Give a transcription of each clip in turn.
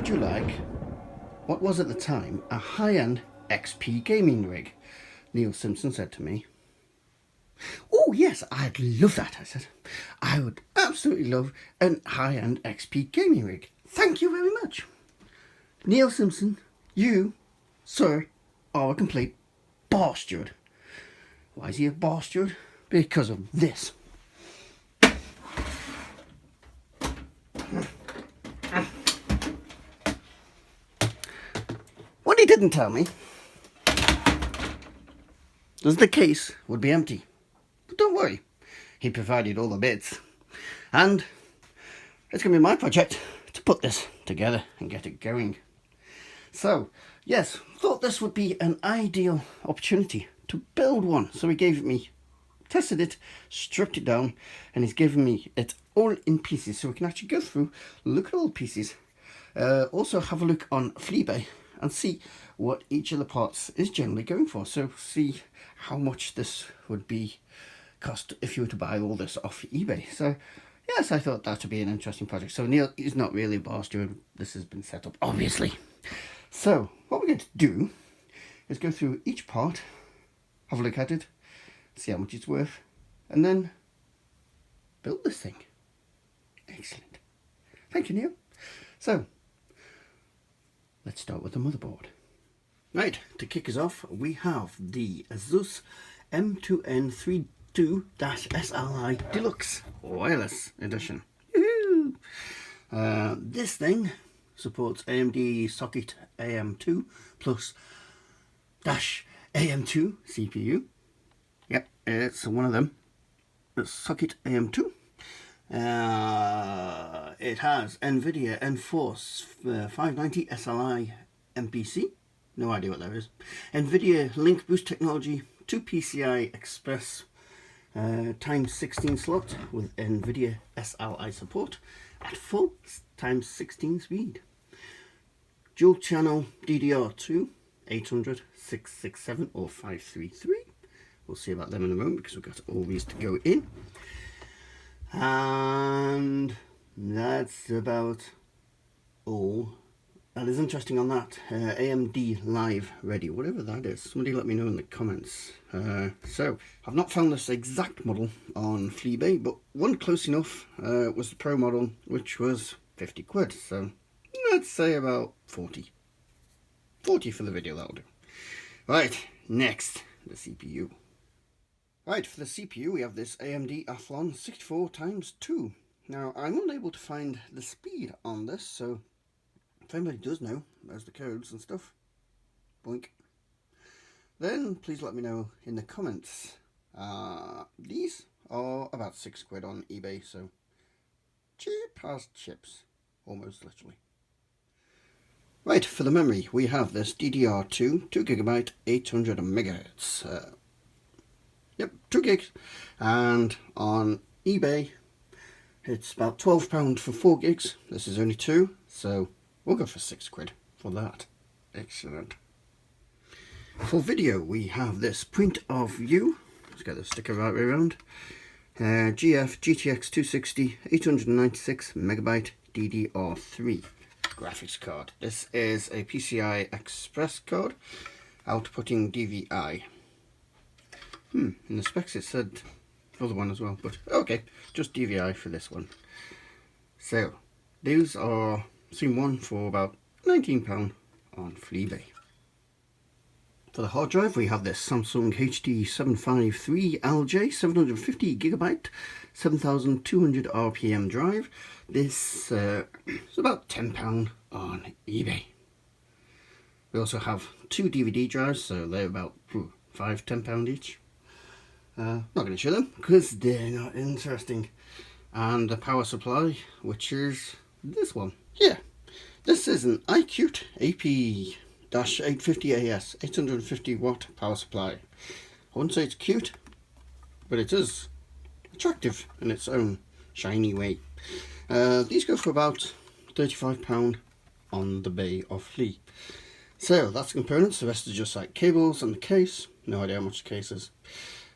would you like what was at the time a high-end XP gaming rig? Neil Simpson said to me. Oh yes, I'd love that, I said. I would absolutely love an high-end XP gaming rig. Thank you very much. Neil Simpson, you, sir, are a complete bastard. Why is he a bastard? Because of this. What he didn't tell me was the case would be empty. But don't worry, he provided all the bits. And it's going to be my project to put this together and get it going. So, yes, thought this would be an ideal opportunity to build one. So he gave it me, tested it, stripped it down, and he's given me it all in pieces so we can actually go through, look at all the pieces, also have a look on Fleabay and see what each of the parts is generally going for. So see how much this would be cost if you were to buy all this off eBay. So yes, I thought that would be an interesting project. So Neil is not really a bastard. This has been set up, obviously. So what we're going to do is go through each part, have a look at it, see how much it's worth, and then build this thing. Excellent. Thank you, Neil. So let's start with the motherboard. Right, to kick us off, we have the Asus M2N32-SLI Deluxe Wireless Edition. This thing supports AMD socket AM2 plus dash AM2 CPU. Yep, it's one of them. It's socket AM2. It has NVIDIA Enforce 590 SLI MPC. No idea what that is. NVIDIA Link Boost Technology 2 PCI Express ×16 slot with NVIDIA SLI support at full ×16 speed. Dual channel DDR2 800, 667 or 533. We'll see about them in a moment because we've got all these to go in. And that's about all that is interesting on that. AMD Live Ready, whatever that is. Somebody let me know in the comments. So I've not found this exact model on Fleabay, but one close enough was the Pro model, which was 50 quid. So let's say about 40 for the video, that'll do. Right, next, the CPU. Right, for the CPU we have this AMD Athlon 64x2. Now I'm unable to find the speed on this, so if anybody does know, there's the codes and stuff. Boink. Then please let me know in the comments. These are about 6 quid on eBay, so cheap as chips, almost literally. Right, for the memory we have this DDR2 2GB 800 megahertz. Yep, 2 gigs, and on eBay it's about £12 for 4 gigs. This is only 2, so we'll go for 6 quid for that. Excellent. For video we have this point of view. Let's get the sticker right way around. GF GTX 260 896 megabyte DDR3 graphics card. This is a PCI Express card, outputting DVI. In the specs it said other one as well, but okay, just DVI for this one. So these are seen one for about £19 on Fleabay. For the hard drive we have this Samsung HD 753LJ 750GB 7200 RPM drive. This is about £10 on eBay. We also have 2 DVD drives, so they're about £5–10 each. Not going to show them because they're not interesting. And the power supply, which is this one here. This is an iQute AP-850AS 850 watt power supply. I wouldn't say it's cute, but it is attractive in its own shiny way. These go for about £35 on the Bay of Flea. So that's the components. The rest is just like cables and the case. No idea how much the case is.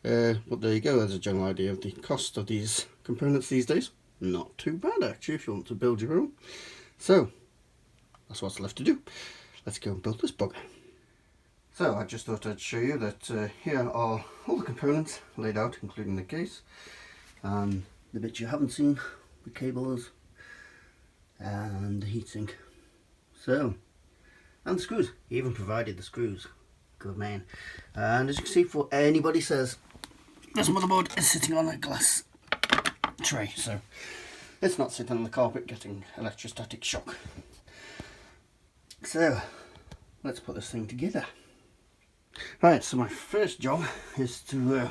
But there you go, there's a general idea of the cost of these components these days. Not too bad actually if you want to build your own. So that's what's left to do. Let's go and build this bugger. So I just thought I'd show you that here are all the components laid out, including the case, and the bits you haven't seen, the cables and the heatsink. So, and the screws. He even provided the screws. Good man. And as you can see, for anybody says, this motherboard is sitting on a glass tray, so it's not sitting on the carpet getting electrostatic shock. So let's put this thing together. Right, so my first job is to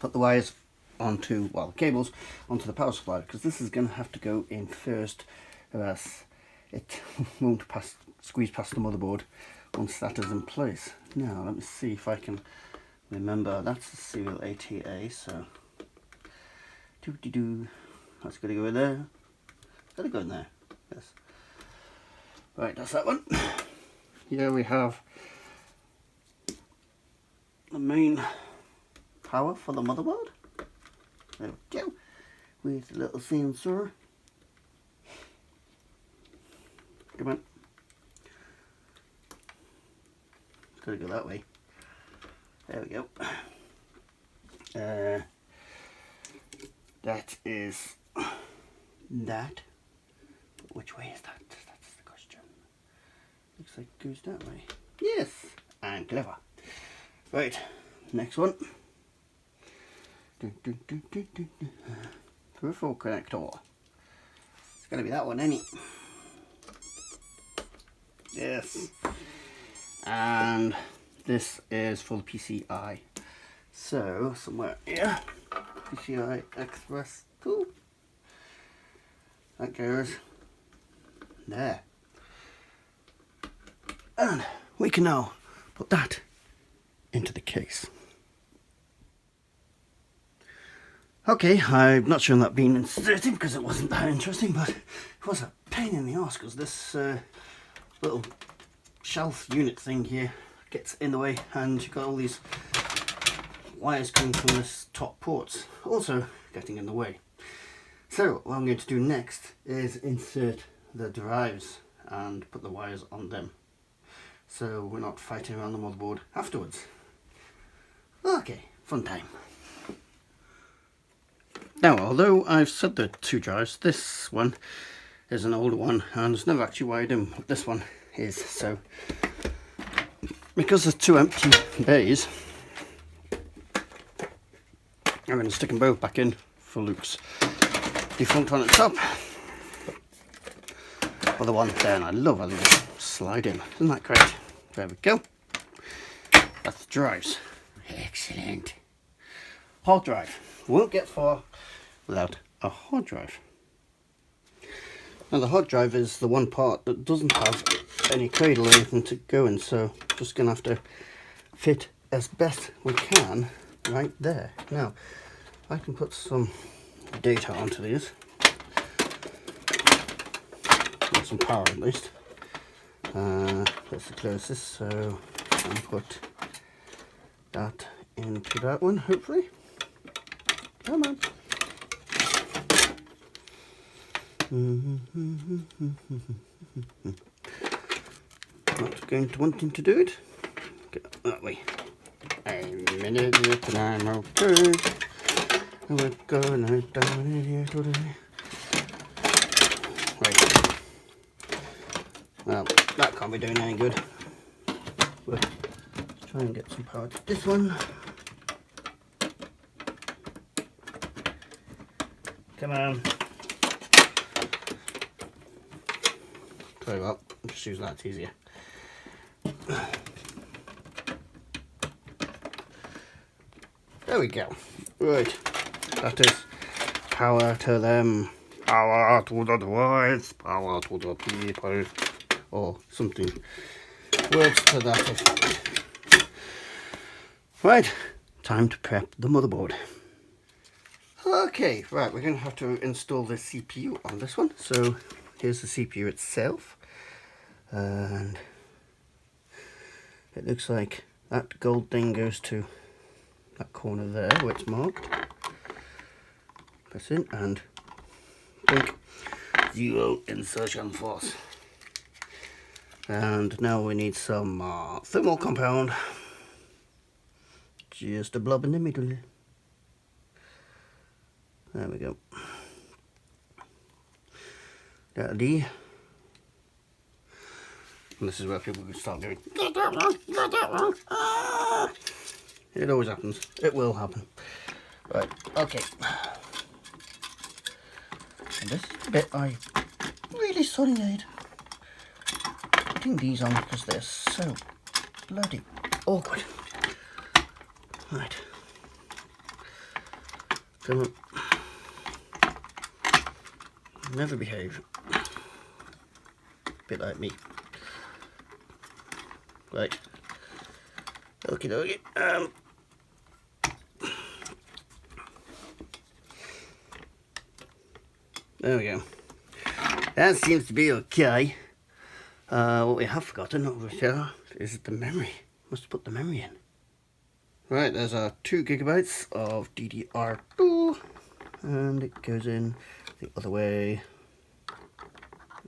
put the wires onto, well, the cables onto the power supply, because this is going to have to go in first, or else it won't squeeze past the motherboard once that is in place. Now let me see if I can remember. That's the serial ATA, so that's got to go in there. Got to go in there. Yes. Right, that's that one. Here we have the main power for the motherboard. There we go. With a little sensor. Come on. Gotta go that way. There we go. That is that. Which way is that? That's the question. Looks like it goes that way. Yes, I'm clever. Right, next one. Peripheral connector. It's gonna be that one, ain't it? Yes. And this is for the PCI. So somewhere here, PCI Express. Cool. That goes there. And we can now put that into the case. Okay, I'm not sure that being inserted because it wasn't that interesting, but it was a pain in the arse because this little shelf unit thing here gets in the way, and you've got all these wires coming from this top ports also getting in the way. So what I'm going to do next is insert the drives and put the wires on them, so we're not fighting around the motherboard afterwards. Okay, fun time. Now, although I've said the two drives, this one is an older one and it's never actually wired in. This one is, so because there's two empty bays, I'm going to stick them both back in for Luke's defunct one at the top. Or the one there, and I love how they just slide in. Isn't that great? There we go. That's the drives. Excellent. Hard drive. Won't get far without a hard drive. Now the hard drive is the one part that doesn't have any cradle or anything to go in, so just going to have to fit as best we can right there. Now I can put some data onto these, or some power at least. Let's close this, so I can put that into that one, hopefully. Come on. Not going to wanting to do it. Get that way. A minute and I'm okay. We're going down here today. Right. Well, that can't be doing any good. Let's try and get some power to this one. Come on. Tell you what, I'll just use that, it's easier. There we go. Right. That is power to them. Power to the device. Power to the people. Or something. Words to that effect. Right. Time to prep the motherboard. Okay, right, we're going to have to install the CPU on this one. So here's the CPU itself, and it looks like that gold thing goes to that corner there where it's marked. Press in and think 0 insertion force. And now we need some thermal compound. Just a blob in the middle. There we go. That'll do. And this is where people can start going, "Get that wrong, get that wrong." Ah! It always happens. It will happen. Right, okay. And this is the bit I really sorry made. Putting these on because they're so bloody awkward. Right. Come on. Never behave. Bit like me. Right. Okie dokie. There we go. That seems to be okay. What we have forgotten over here is the memory. Must put the memory in. Right, there's our 2 gigabytes of DDR2, and it goes in the other way,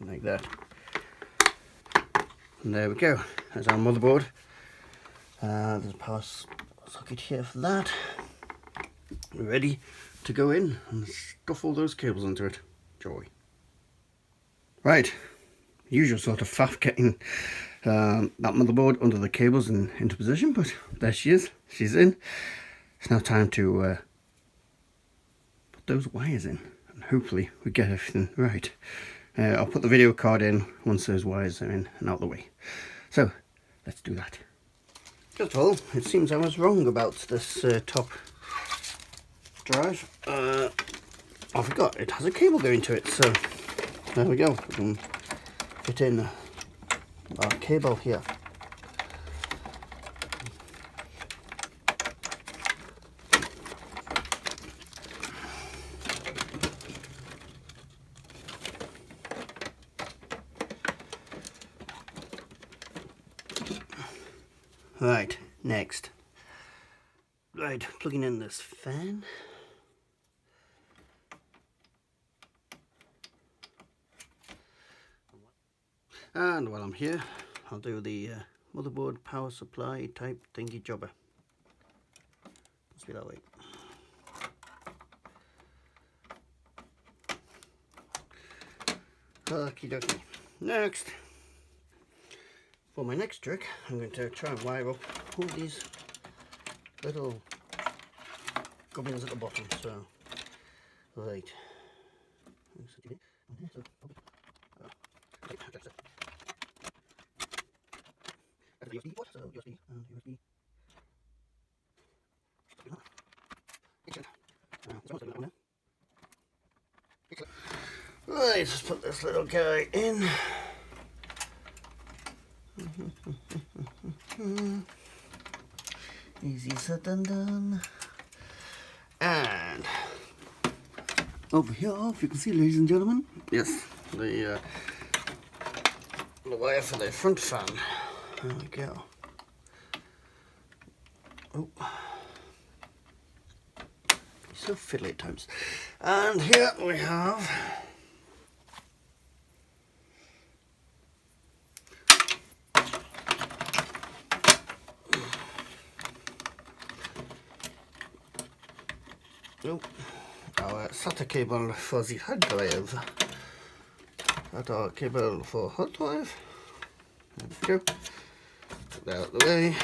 like that. And there we go. There's our motherboard. There's a power socket here for that. We're ready to go in and stuff all those cables into it. Joy. Right, usual sort of faff getting that motherboard under the cables and into position, but there she is. She's in. It's now time to put those wires in, and hopefully we get everything right. I'll put the video card in once those wires are in and out of the way. So let's do that. First of all, it seems I was wrong about this top drive. I forgot it has a cable going to it, so there we go. We can fit in our cable here. Right, next. Right, plugging in this fan. And while I'm here, I'll do the motherboard power supply type thingy jobber. Must be that way. Okie dokie. Next, for my next trick, I'm going to try and wire up all these little gubbins at the bottom. So, right. USB port, so USB and USB. Right, let's put this little guy in. Easy said and done. And over here, if you can see, ladies and gentlemen, yes, the wire for the front fan. There we go. Oh, so fiddly at times. And here we have our SATA cable for the hard drive. That's our cable for hard drive. There we go. Put that out of the way.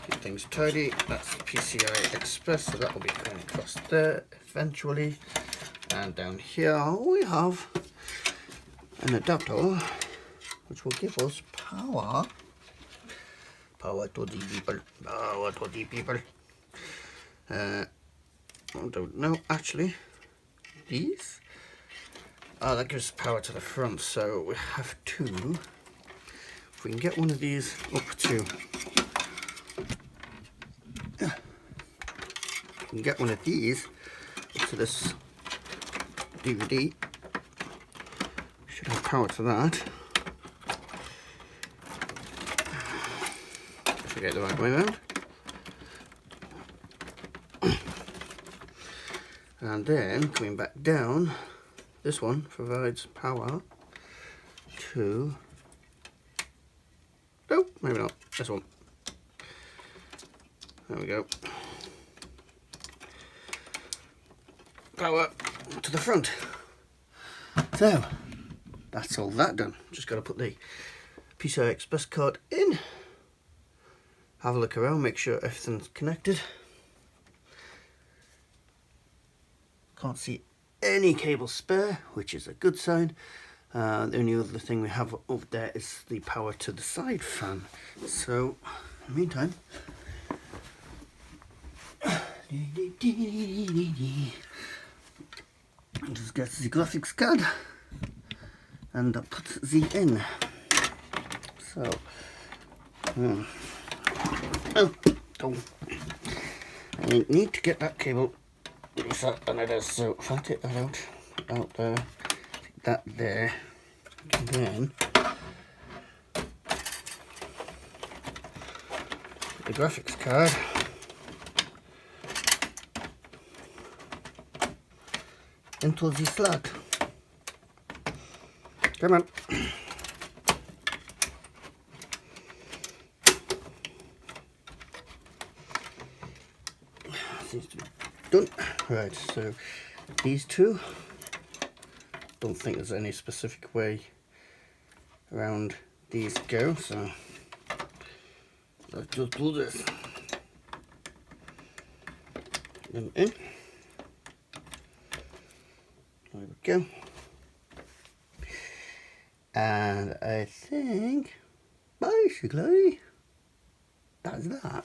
Keep things tidy. That's PCI Express, so that will be going across there eventually. And down here we have an adapter which will give us power. Power to the people. Power to the people. I don't know, actually, these, that gives power to the front, so we have to, if we can get one of these up to, if we can get one of these up to this DVD, we should have power to that. If we get the right way around. And then coming back down, this one provides power to maybe not. This one. There we go. Power to the front. So that's all that done. Just got to put the PCI Express card in, have a look around, make sure everything's connected. Can't see any cable spare, which is a good sign. The only other thing we have over there is the power to the side fan. So in the meantime, just get the graphics card and put the in. So, oh, I need to get that cable loose than it is. So if I take that out there, take that there, and then the graphics card into the slot. Come on. Seems to be done. Right, so these two, don't think there's any specific way around these go, so let's just do this. Them in. There we go. And I think basically that's that.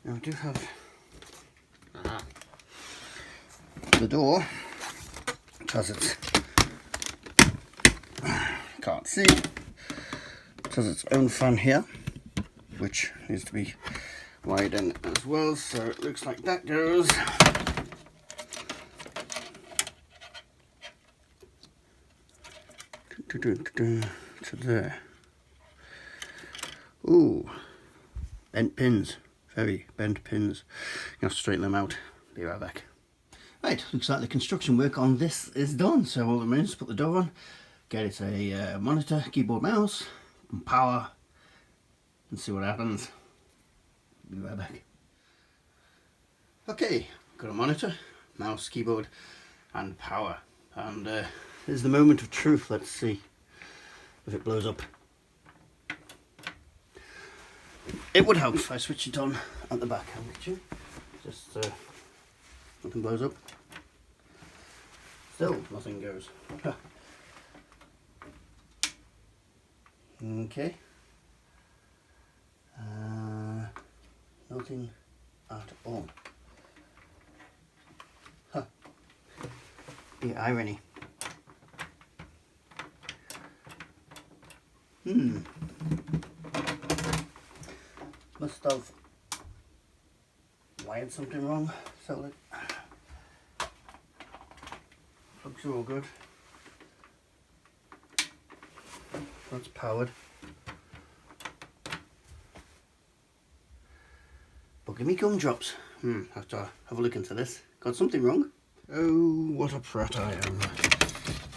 Now I do have the door, because it's can't see, it has its own fan here, which needs to be widened as well. So it looks like that goes to there. Ooh, bent pins, very bent pins. You have to straighten them out. Be right back. Right, looks like the construction work on this is done. So all that remains is put the door on, get it a monitor, keyboard, mouse, and power, and see what happens. Be right back. Okay, got a monitor, mouse, keyboard, and power. And here's the moment of truth. Let's see if it blows up. It would help if I switch it on at the back. Just nothing blows up. Still nothing goes. Okay. Nothing at all. Huh. The irony. Must have wired something wrong. So it looks all good. That's powered. But give me gumdrops. Have to have a look into this. Got something wrong. Oh, what a prat I am.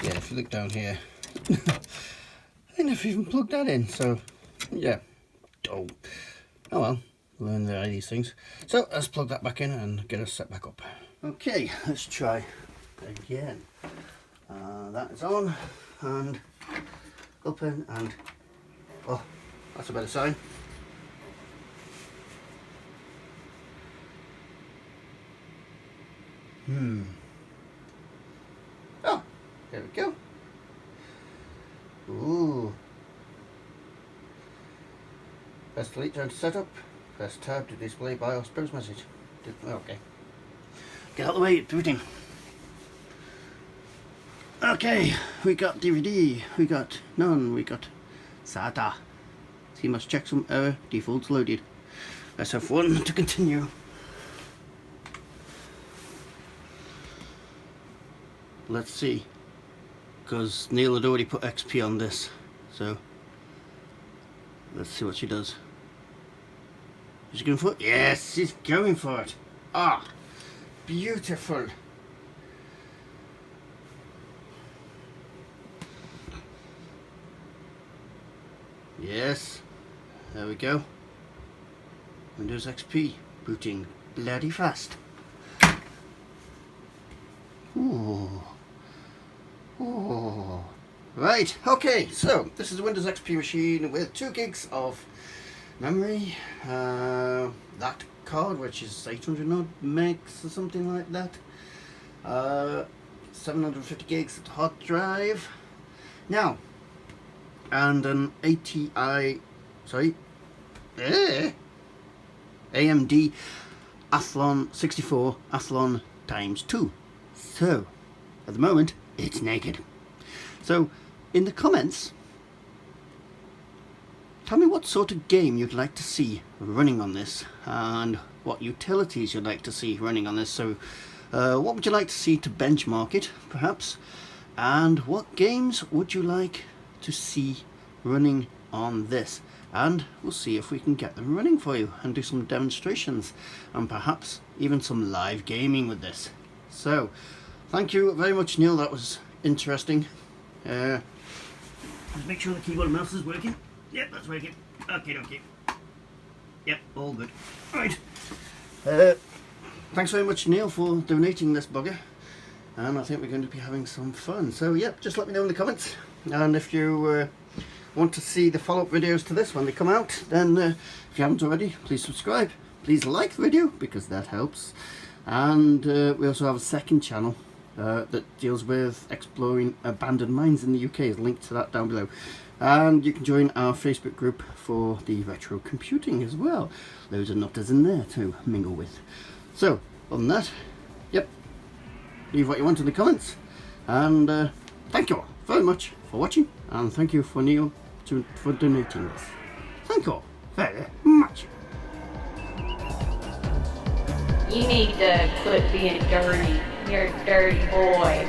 Yeah, if you look down here, I never even plugged that in. So, yeah. Oh well, learn these things. So let's plug that back in and get us set back up. Okay, let's try again. That is on and open, and oh, that's a better sign. Oh, there we go. Ooh. Press delete to setup. Press tab to display BIOS BIOS message. Okay. Get out of the way, it's booting. Okay, we got DVD, we got none, we got SATA. So you must check some error, defaults loaded. Let's have one to continue. Let's see, because Neil had already put XP on this, so let's see what she does. Is she going for it? Yes, she's going for it. Ah, beautiful. Yes, There we go. Windows XP booting bloody fast. Ooh. Oh. Right, okay, so this is a Windows XP machine with 2 gigs of memory. That card, which is 800 odd megs or something like that. 750 gigs of hard drive. Now, and an AMD Athlon 64 Athlon ×2. So, at the moment, it's naked. So, in the comments, tell me what sort of game you'd like to see running on this, and what utilities you'd like to see running on this. So, what would you like to see to benchmark it, perhaps? And what games would you like to see running on this? And we'll see if we can get them running for you and do some demonstrations and perhaps even some live gaming with this. So, thank you very much, Neil. That was interesting. Just make sure the keyboard and mouse is working. Yep, that's working. Okay. Yep, all good. Right. Thanks very much, Neil, for donating this bugger. And I think we're going to be having some fun. So, yep, just let me know in the comments. And if you want to see the follow-up videos to this when they come out, then if you haven't already, please subscribe. Please like the video, because that helps. And we also have a second channel that deals with exploring abandoned mines in the UK. There's a link to that down below. And you can join our Facebook group for the retro computing as well. Loads of nutters in there to mingle with. So, other than that, yep, leave what you want in the comments. And thank you all very much for watching. And thank you for Neil for donating this. Thank you all very much. You need to quit being dirty. You're a dirty boy.